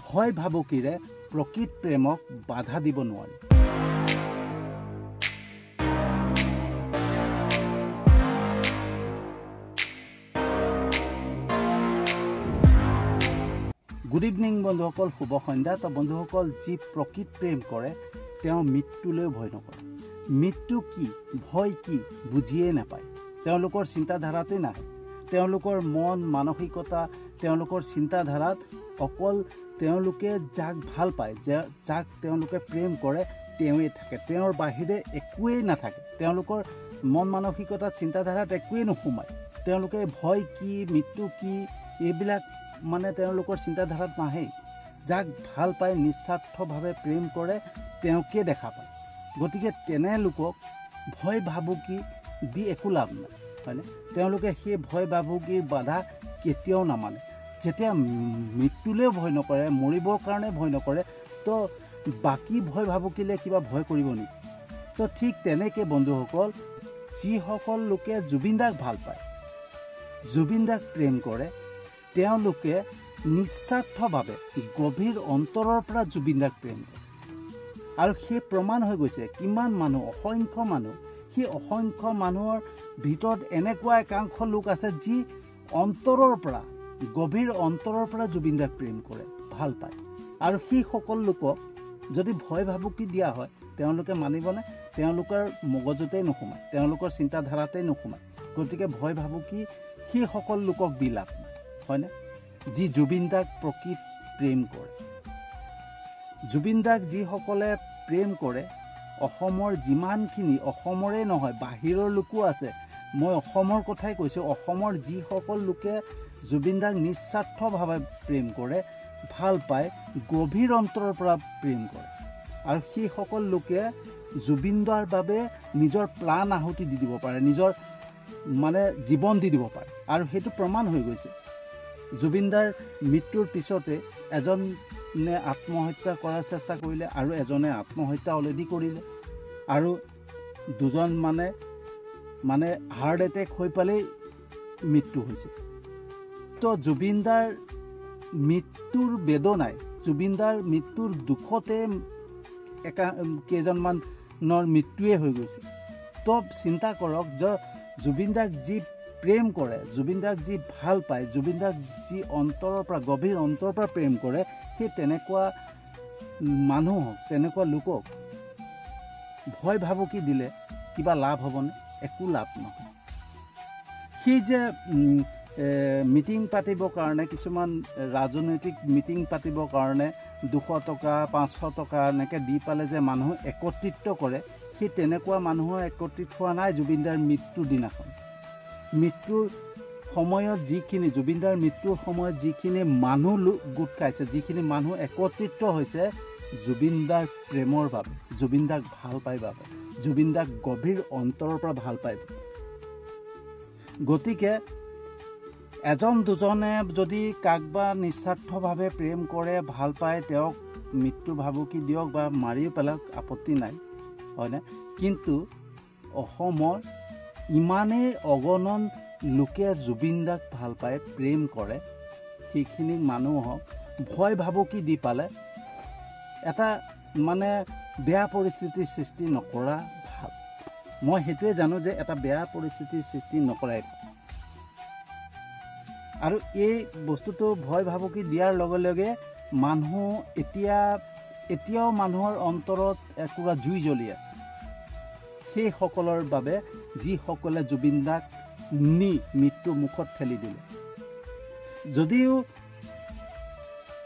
ভয় ভাবুকিৰে প্ৰকৃত প্ৰেমক বাধা দিব নোৱাৰি। গুড ইভিনিং বন্ধুসকল, শুভ সন্ধ্যা। তো বন্ধুসকল, যি প্ৰকৃত প্ৰেম কৰে তেওঁ মৃত্যুলৈও ভয় নকৰে। মৃত্যু কি, ভয় কি বুজিয়ে নাপায়। তেওঁলোকৰ চিন্তাধাৰাতেই নাহে। তেওঁলোকৰ মন মানসিকতা, তেওঁলোকৰ চিন্তাধাৰাত অকল তেওঁলোকে যাক ভাল পায়, যাক তেওঁলোকে প্ৰেম কৰে তেওঁৱেই থাকে। তেওঁৰ বাহিৰে একোৱেই নাথাকে। তেওঁলোকৰ মন মানসিকতাত চিন্তাধাৰাত একোৱেই নোসোমায়। তেওঁলোকে ভয় কি, মৃত্যু কি এইবিলাক মানে তেওঁলোকৰ চিন্তাধাৰাত নাহেই। যাক ভাল পায়, নিস্বাৰ্থভাৱে প্ৰেম কৰে তেওঁকে দেখা পায়। গতিকে তেনে লোকক ভয় ভাবুকি দি একো লাভ নাই, হয়নে? তেওঁলোকে সেই ভয় ভাবুকিৰ বাধা কেতিয়াও নামানে। যেতিয়া মৃত্যুলৈও ভয় নকৰে, মৰিবৰ কাৰণে ভয় নকৰে, তো বাকী ভয় ভাবুকিলে কিবা ভয় কৰিব নেকি? তো ঠিক তেনেকৈ বন্ধুসকল, যিসকল লোকে জুবিন দাক ভাল পায়, জুবিন দাক প্ৰেম কৰে, তেওঁলোকে নিস্বাৰ্থভাৱে গভীৰ অন্তৰৰ পৰা জুবিন দাক প্ৰেম কৰে। আৰু সেই প্ৰমাণ হৈ গৈছে। কিমান মানুহ, অসংখ্য মানুহ, সেই অসংখ্য মানুহৰ ভিতৰত এনেকুৱা একাংশ লোক আছে যি অন্তৰৰ পৰা, গভীৰ অন্তৰৰ পৰা জুবিন দাক প্ৰেম কৰে, ভাল পায়। আৰু সেই সকল লোকক যদি ভয় ভাবুকি দিয়া হয়, তেওঁলোকে মানিবনে? তেওঁলোকৰ মগজুতেই নোসোমায়, তেওঁলোকৰ চিন্তাধাৰাতেই নোসোমায়। গতিকে ভয় ভাবুকি সেই সকল লোকক দি লাভ নাই, হয়নে? যি জুবিন দাক প্ৰকৃত প্ৰেম কৰে। জুবিন দাক যিসকলে প্ৰেম কৰে, অসমৰ যিমানখিনি, অসমৰে নহয় বাহিৰৰ লোকো আছে, মই অসমৰ কথাই কৈছোঁ, অসমৰ যিসকল লোকে জুবিন দাক নিস্বাৰ্থভাৱে প্ৰেম কৰে, ভাল পায়, গভীৰ অন্তৰৰ পৰা প্ৰেম কৰে, আৰু সেইসকল লোকে জুবিন দাৰ বাবে নিজৰ প্ৰাণ আহুতি দি দিব পাৰে, নিজৰ মানে জীৱন দি দিব পাৰে। আৰু সেইটো প্ৰমাণ হৈ গৈছে। জুবিন দাৰ মৃত্যুৰ পিছতে এজনে আত্মহত্যা কৰাৰ চেষ্টা কৰিলে, আৰু এজনে আত্মহত্যা অলৰেডি কৰিলে, আৰু দুজন মানে হাৰ্ট এটেক হৈ পেলাই মৃত্যু হৈছে। তো জুবিন দাৰ মৃত্যুৰ বেদনাই, জুবিন দাৰ মৃত্যুৰ দুখতে কেইজনমানৰ মৃত্যুৱে হৈ গৈছে। তো চিন্তা কৰক, যে জুবিন দাক যি প্ৰেম কৰে, জুবিন দাক যি ভাল পায়, জুবিন দাক যি অন্তৰৰ পৰা, গভীৰ অন্তৰৰ পৰা প্ৰেম কৰে, সেই তেনেকুৱা মানুহক, তেনেকুৱা লোকক ভয় ভাবুকি দিলে কিবা লাভ হ'বনে? একো লাভ নহয়। সেই যে মিটিং পাতিবৰ কাৰণে, কিছুমান ৰাজনৈতিক মিটিং পাতিবৰ কাৰণে 200 টকা 500 টকা এনেকৈ দি পালে যে মানুহ একত্ৰিত কৰে, সেই তেনেকুৱা মানুহৰ একত্ৰিত হোৱা নাই জুবিন দাৰ মৃত্যুৰ দিনাখন। মৃত্যুৰ সময়ত যিখিনি, জুবিন দাৰ মৃত্যুৰ সময়ত যিখিনি মানুহ গোট খাইছে, যিখিনি মানুহ একত্ৰিত হৈছে, জুবিন দাৰ প্ৰেমৰ বাবে, জুবিন দাক ভাল পাই বাবে, জুবিন দাক গভীৰ অন্তৰৰ পৰা ভাল পায়। গতিকে এজন দুজনে যদি কাকবা নিস্বাৰ্থভাৱে প্ৰেম কৰে, ভাল পায়, তেওঁক মৃত্যু ভাবুকি দিয়ক বা মাৰি পেলাওক, আপত্তি নাই, হয়নে? কিন্তু অসমৰ ইমানেই অগণন লোকে জুবিন দাক ভাল পায়, প্ৰেম কৰে, সেইখিনি মানুহক ভয় ভাবুকি দি পালে এটা মানে বেয়া পৰিস্থিতিৰ সৃষ্টি নকৰা ভাল। মই সেইটোৱে জানো যে এটা বেয়া পৰিস্থিতিৰ সৃষ্টি নকৰাই ভাল। আৰু এই বস্তুটো ভয় ভাবুকি দিয়াৰ লগে লগে মানুহ এতিয়াও মানুহৰ অন্তৰত একুৰা জুই জ্বলি আছে, সেইসকলৰ বাবে যিসকলে জুবিন দাক নি মৃত্যুৰ মুখত ঠেলি দিলে। যদিও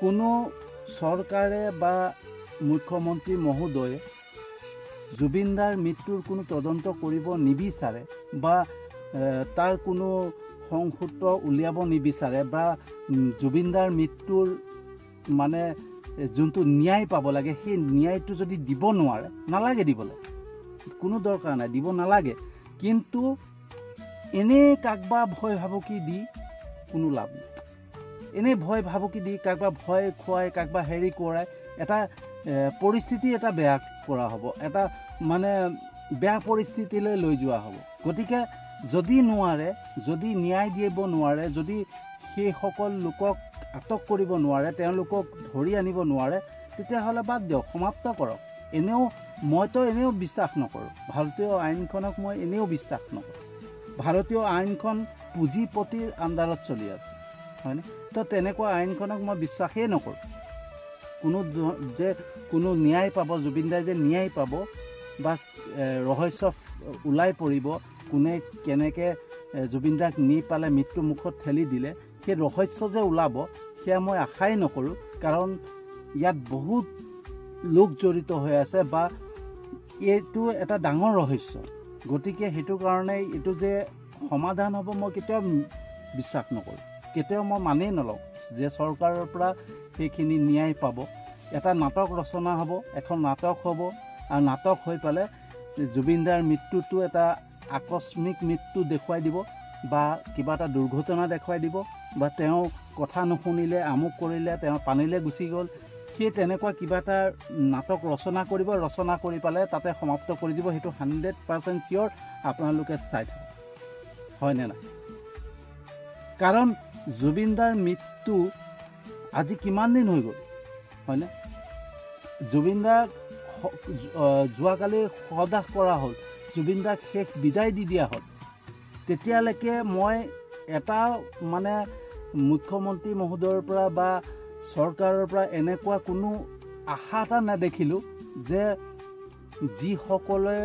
কোনো চৰকাৰে বা মুখ্যমন্ত্ৰী মহোদয়ে জুবিন দাৰ মৃত্যুৰ কোনো তদন্ত কৰিব নিবিচাৰে, বা তাৰ কোনো সংসূত্ৰ উলিয়াব নিবিচাৰে, বা জুবিন দাৰ মৃত্যুৰ মানে যোনটো ন্যায় পাব লাগে, সেই ন্যায়টো যদি দিব নোৱাৰে, নালাগে দিবলৈ, কোনো দৰকাৰ নাই, দিব নালাগে। কিন্তু এনেই কাকবা ভয় ভাবুকি দি কোনো লাভ নাই। এনেই ভয় ভাবুকি দি কাকবা ভয় খুৱাই, কাকবা হেৰি কৰাই এটা পৰিস্থিতি এটা বেয়া কৰা হ'ব, এটা মানে বেয়া পৰিস্থিতিলৈ লৈ যোৱা হ'ব। গতিকে যদি নোৱাৰে, যদি ন্যায় দিব নোৱাৰে, যদি সেইসকল লোকক আটক কৰিব নোৱাৰে, তেওঁলোকক ধৰি আনিব নোৱাৰে, তেতিয়াহ'লে বাদ দিয়ক, সমাপ্ত কৰক। মইতো এনেও বিশ্বাস নকৰোঁ, ভাৰতীয় আইনখনক মই এনেও বিশ্বাস নকৰোঁ। ভাৰতীয় আইনখন পুঁজিপতিৰ আণ্ডাৰত চলি আছে, হয়নে? তো তেনেকুৱা আইনখনক মই বিশ্বাসেই নকৰোঁ। কোনো ন্যায় পাব, জুবিন দাই যে ন্যায় পাব বা ৰহস্য ওলাই পৰিব, কোনে কেনেকৈ জুবিন দাক নি পালে মৃত্যু মুখত ঠেলি দিলে, সেই ৰহস্য যে ওলাব সেয়া মই আশাই নকৰোঁ। কাৰণ ইয়াত বহুত লোক জড়িত হৈ আছে বা এইটো এটা ডাঙৰ ৰহস্য। গতিকে সেইটো কাৰণে এইটো যে সমাধান হ'ব মই কেতিয়াও বিশ্বাস নকৰোঁ, কেতিয়াও মই মানেই নলওঁ যে চৰকাৰৰ পৰা সেইখিনি ন্যায় পাব। এটা নাটক ৰচনা হ'ব, এখন নাটক হ'ব, আৰু নাটক হৈ পেলাই জুবিন দাৰ মৃত্যুটো এটা আকস্মিক মৃত্যু দেখুৱাই দিব বা কিবা এটা দুৰ্ঘটনা দেখুৱাই দিব, বা তেওঁ কথা নুশুনিলে, আমুক কৰিলে, তেওঁ পানীলৈ গুচি গ'ল, সেই তেনেকুৱা কিবা এটা নাটক ৰচনা কৰিব, ৰচনা কৰি পেলাই তাতে সমাপ্ত কৰি দিব। সেইটো 100% চিয়'ৰ, আপোনালোকে চাই থাকক, হয়নে নাই? কাৰণ জুবিন দাৰ মৃত্যু আজি কিমান দিন হৈ গ'ল, হয়নে? জুবিন দাক যোৱাকালি সদাহ কৰা হ'ল, জুবিন দাক শেষ বিদায় দি দিয়া হ'ল। তেতিয়ালৈকে মই এটা মানে মুখ্যমন্ত্ৰী মহোদয়ৰ পৰা বা চৰকাৰৰ পৰা এনেকুৱা কোনো আশা এটা নেদেখিলোঁ যে যিসকলে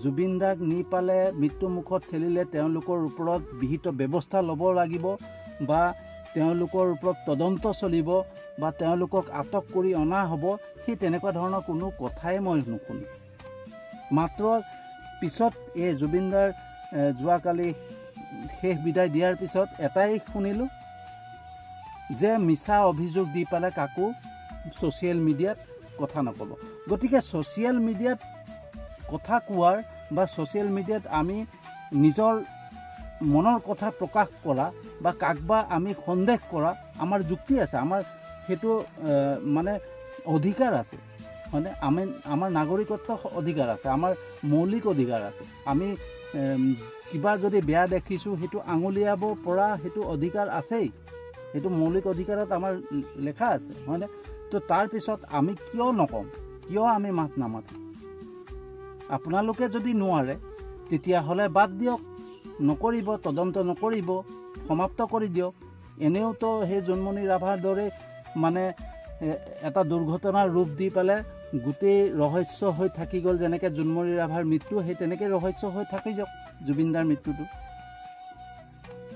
জুবিন দাক নি পালে, মৃত্যুমুখত ঠেলিলে, তেওঁলোকৰ ওপৰত বিহিত ব্যৱস্থা ল'ব লাগিব বা তেওঁলোকৰ ওপৰত তদন্ত চলিব বা তেওঁলোকক আটক কৰি অনা হ'ব, সেই তেনেকুৱা ধৰণৰ কোনো কথাই মই নুশুনো। মাত্ৰ পিছত এই জুবিন দাৰ যোৱাকালি শেষ বিদায় দিয়াৰ পিছত এটাই শুনিলোঁ যে মিছা অভিযোগ দি পেলাই কাকো ছ'চিয়েল মিডিয়াত কথা নক'ব। গতিকে ছ'চিয়েল মিডিয়াত কথা কোৱাৰ বা ছ'চিয়েল মিডিয়াত আমি নিজৰ মনৰ কথা প্ৰকাশ কৰা বা কাকবা আমি সন্দেহ কৰা আমাৰ যুক্তি আছে, আমাৰ সেইটো মানে অধিকাৰ আছে, হয়নে? আমাৰ নাগৰিকত্ব অধিকাৰ আছে, আমাৰ মৌলিক অধিকাৰ আছে। আমি কিবা যদি বেয়া দেখিছোঁ সেইটো আঙুলিয়াব পৰা সেইটো অধিকাৰ আছেই, সেইটো মৌলিক অধিকাৰত আমাৰ লেখা আছে, হয়নে? তো তাৰপিছত আমি কিয় নক'ম, কিয় আমি মাত নামাতোঁ? আপোনালোকে যদি নোৱাৰে তেতিয়াহ'লে বাদ দিয়ক, নকৰিব, তদন্ত নকৰিব, সমাপ্ত কৰি দিয়ক। এনেওতো সেই জোনমণি ৰাভাৰ দৰে মানে এটা দুৰ্ঘটনাৰ ৰূপ দি পেলাই গোটেই ৰহস্য হৈ থাকি গ'ল, যেনেকৈ জোনমণি ৰাভাৰ মৃত্যু, সেই তেনেকৈ ৰহস্য হৈ থাকি যাওক জুবিন দাৰ মৃত্যুটো।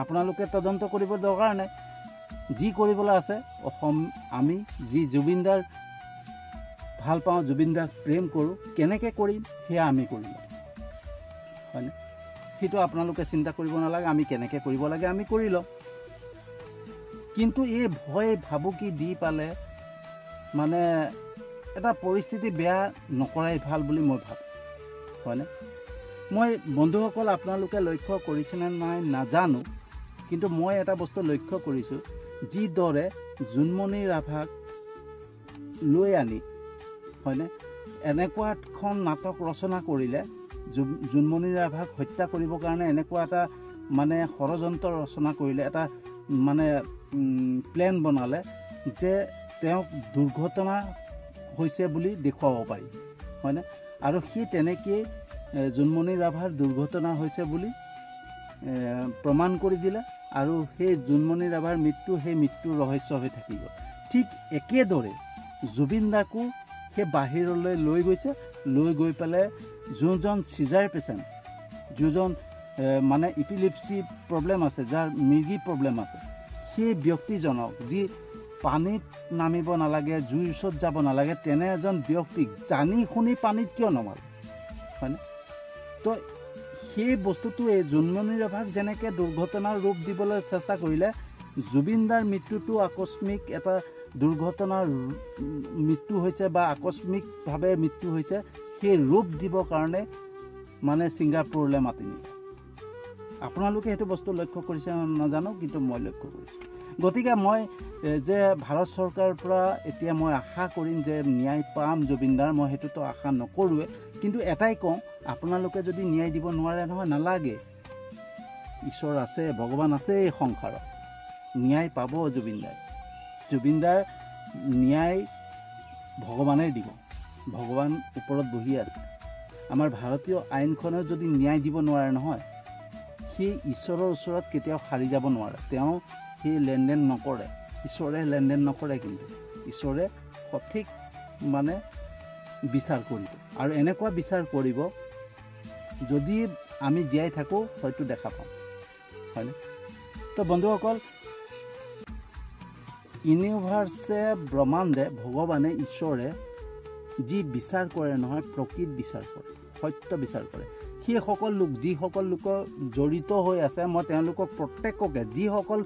আপোনালোকে তদন্ত কৰিব দৰকাৰ নাই, যি কৰিবলৈ আছে আমি যি জুবিন দাৰ ভাল পাওঁ, জুবিন দাক প্ৰেম কৰোঁ, কেনেকৈ কৰিম সেয়া আমি কৰিম, হয়নে? সেইটো আপোনালোকে চিন্তা কৰিব নালাগে, আমি কেনেকৈ কৰিব লাগে আমি কৰি লওঁ। কিন্তু এই ভয় ভাবুকি দি পালে মানে এটা পৰিস্থিতি বেয়া নকৰাই ভাল বুলি মই ভাবোঁ, হয়নে? মই বন্ধুসকল, আপোনালোকে লক্ষ্য কৰিছেনে নাই নাজানো, কিন্তু মই এটা বস্তু লক্ষ্য কৰিছোঁ, যিদৰে জোনমণি ৰাভাক লৈ আনি, হয়নে, এনেকুৱা এখন নাটক ৰচনা কৰিলে, জোনমণি ৰাভাক হত্যা কৰিবৰ কাৰণে এনেকুৱা এটা মানে ষড়যন্ত্ৰ ৰচনা কৰিলে, এটা মানে প্লেন বনালে যে তেওঁক দুৰ্ঘটনা হৈছে বুলি দেখুৱাব পাৰি, হয়নে? আৰু সেই তেনেকেই জোনমণি ৰাভাৰ দুৰ্ঘটনা হৈছে বুলি প্ৰমাণ কৰি দিলে, আৰু সেই জোনমণি ৰাভাৰ মৃত্যু, সেই মৃত্যুৰ ৰহস্য হৈ থাকি গ'ল। ঠিক একেদৰে জুবিন দাকো সেই বাহিৰলৈ লৈ গৈছে, লৈ গৈ পেলাই যোনজন চিজাৰ পেচেণ্ট, যোনজন মানে ইপিলিপচি প্ৰব্লেম আছে, যাৰ মৃগী প্ৰব্লেম আছে, সেই ব্যক্তিজনক, যি পানীত নামিব নালাগে, জুইৰ ওচৰত যাব নালাগে, তেনে এজন ব্যক্তিক জানি শুনি পানীত কিয় নমালে, হয়নে? তো সেই বস্তুটোৱে জোনমণি ৰাভাক যেনেকৈ দুৰ্ঘটনাৰ ৰূপ দিবলৈ চেষ্টা কৰিলে, জুবিন দাৰ মৃত্যুটো আকস্মিক এটা দুৰ্ঘটনাৰ মৃত্যু হৈছে বা আকস্মিকভাৱে মৃত্যু হৈছে, সেই ৰূপ দিবৰ কাৰণে মানে ছিংগাপুৰলৈ মাতি নিলে। আপোনালোকে সেইটো বস্তু লক্ষ্য কৰিছে নাজানো, কিন্তু মই লক্ষ্য কৰিছোঁ। গতিকে মই যে ভাৰত চৰকাৰৰ পৰা এতিয়া মই আশা কৰিম যে ন্যায় পাম জুবিন দাৰ, মই সেইটোতো আশা নকৰোঁৱে, কিন্তু এটাই কওঁ, আপোনালোকে যদি ন্যায় দিব নোৱাৰে নহয়, নালাগে, ঈশ্বৰ আছে, ভগৱান আছে এই সংসাৰত, ন্যায় পাব জুবিন দাই। জুবিনদাৰ ন্যায় ভগৱানেই দিব। ভগৱান ওপৰত বহি আছে। আমাৰ ভাৰতীয় আইনখনে যদি ন্যায় দিব নোৱাৰে নহয়, সেই ঈশ্বৰৰ ওচৰত কেতিয়াও সাৰি যাব নোৱাৰে। তেওঁ সেই লেনদেন নকৰে, ঈশ্বৰে লেনদেন নকৰে, কিন্তু ঈশ্বৰে সঠিক মানে বিচাৰ কৰিব। আৰু এনেকুৱা বিচাৰ কৰিব, যদি আমি জীয়াই থাকোঁ হয়তো দেখা পাম, হয়নে? তো বন্ধুসকল, ইউনিভাৰ্ছে, ব্ৰহ্মাণ্ডে, ভগৱানে, ঈশ্বৰে যি বিচাৰ কৰে নহয়, প্ৰকৃত বিচাৰ কৰে, সত্য বিচাৰ কৰে। সেইসকল লোক, যিসকল লোকৰ জড়িত হৈ আছে, মই তেওঁলোকক প্ৰত্যেককে, যিসকল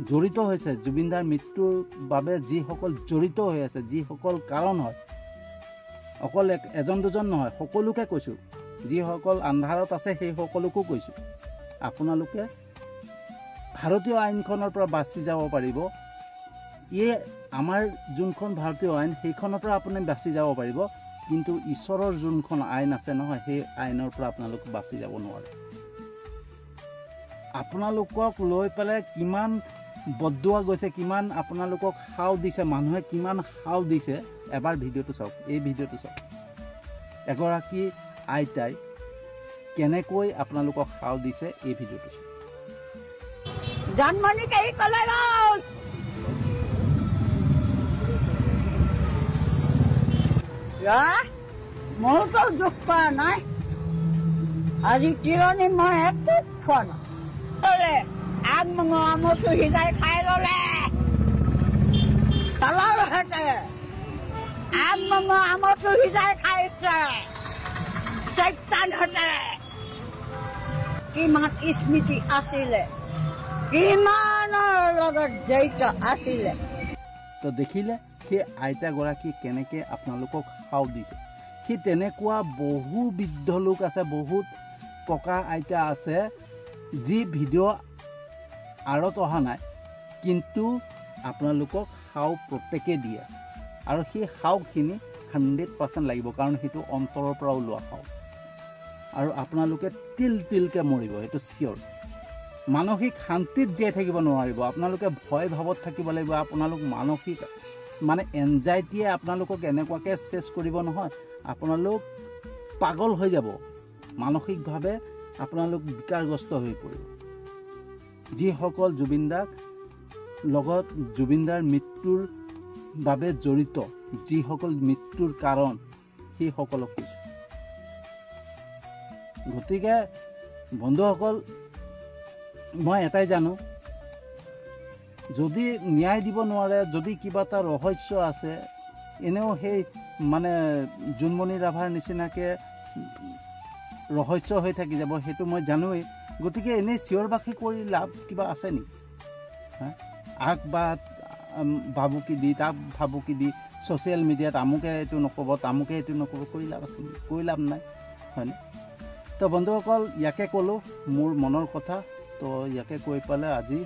জড়িত হৈছে জুবিনদাৰ মৃত্যুৰ বাবে, যিসকল জড়িত হৈ আছে, যিসকল কাৰণ হয়, অকল এজন দুজন নহয়, সকলোকে কৈছোঁ। যিসকল আন্ধাৰত আছে সেই সকলোকো কৈছোঁ, আপোনালোকে ভাৰতীয় আইনখনৰ পৰা বাচি যাব পাৰিব। এই আমাৰ যোনখন ভাৰতীয় আইন, সেইখনৰ পৰা আপুনি বাচি যাব পাৰিব, কিন্তু ঈশ্বৰৰ যোনখন আইন আছে নহয়, সেই আইনৰ পৰা আপোনালোক বাচি যাব নোৱাৰে। আপোনালোকক লৈ পেলাই কিমান বদুৱা গৈছে, কিমান আপোনালোকক সাও দিছে, মানুহে কিমান সাও দিছে, এবাৰ ভিডিঅ'টো চাওক, এই ভিডিঅ'টো চাওক। এগৰাকী আইতাই কেনেকৈ আপোনালোকক সাও দিছে, এই ভিডিঅ'টো চাওক। জন্মনি কেই কলে গ'ল, মইতো দুখ পোৱা নাই, আজি তিৰণি মই একো খোৱা নাই। আমটো সিজাই খাই ললে, চলালহেঁতে আমটো সিজাই খাইছে, চৈতানহঁতে কিমান স্মৃতি আছিলে, কিমানৰ লগত জড়িত আছিলে। তো দেখিলে সেই আইতাগৰাকী কেনেকৈ আপোনালোকক সাও দিছে। সেই তেনেকুৱা বহু বৃদ্ধ লোক আছে, বহুত ককা আইতা আছে, যি ভিডিঅ' আঁৰত অহা নাই, কিন্তু আপোনালোকক সাও প্ৰত্যেকেই দি আছে। আৰু সেই সাওখিনি 100% লাগিব, কাৰণ সেইটো অন্তৰৰ পৰা ওলোৱা সাও। আৰু আপোনালোকে তিল তিলকৈ মৰিব, সেইটো চিয়'ৰ। মানসিক শান্তিত জীয়াই থাকিব নোৱাৰিব, আপোনালোকে ভয় ভাৱত থাকিব লাগিব। আপোনালোক মানসিক মানে এনজাইটিয়ে আপোনালোকক এনেকুৱাকৈ চেছ কৰিব নহয়, আপোনালোক পাগল হৈ যাব, মানসিকভাৱে আপোনালোক বিকাৰগ্ৰস্ত হৈ পৰিব। যিসকল জুবিনদাক লগত, জুবিনদাৰ মৃত্যুৰ বাবে জড়িত, যিসকল মৃত্যুৰ কাৰণ, সেইসকলক কৈছোঁ। গতিকে বন্ধুসকল, মই এটাই জানো, যদি ন্যায় দিব নোৱাৰে, যদি কিবা এটা ৰহস্য আছে, এনেও সেই মানে জোনমণি ৰাভাৰ নিচিনাকৈ ৰহস্য হৈ থাকি যাব, সেইটো মই জানোৱেই। গতিকে এনেই চিঞৰবাখী কৰি লাভ কিবা আছে নেকি? আগ বা ভাবুকি দি, তাক ভাবুকি দি, ছ'চিয়েল মিডিয়াত আমুকে এইটো নক'ব, তামুকে এইটো নক'ব, কৰি লাভ আছে নেকি? কৰি লাভ নাই, হয়নে? তো বন্ধুসকল, ইয়াকে ক'লোঁ মোৰ মনৰ কথা। তো ইয়াকে কৈ পেলাই আজি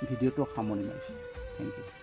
ভিডিঅ'টো সামৰণি মাৰিছোঁ। Thank U.